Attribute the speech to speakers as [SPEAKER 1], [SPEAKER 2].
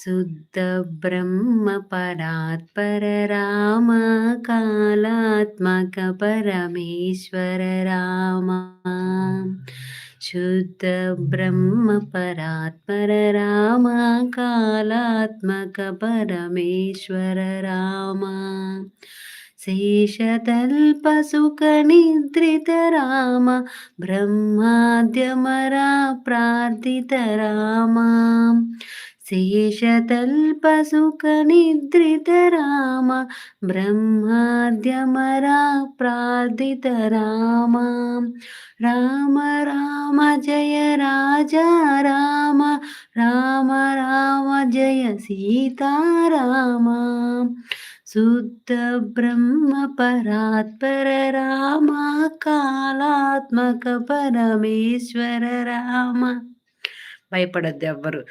[SPEAKER 1] శుద్ధ బ్రహ్మ పరాత్పర రామ కాళాత్మక పరమేశ్వర రామ. శుద్ధ బ్రహ్మ పరాత్పర రామ కాళాత్మక పరమేశ్వర రామ. శేషతల్ప సుఖ నిద్రిత రామ బ్రహ్మాద్యమరా ప్రార్థిత రామ. శేషతల్ప సుఖ నిద్రిత రామ బ్రహ్మాద్యమరా ప్రార్థిత రామ. రామ రామ జయ రాజా రామ రామ రామ జయ సీతారామ. శుద్ధ బ్రహ్మ పరాత్పర రామ కాళాత్మక పరమేశ్వర రామ. భయపడద్దు ఎవ్వరు.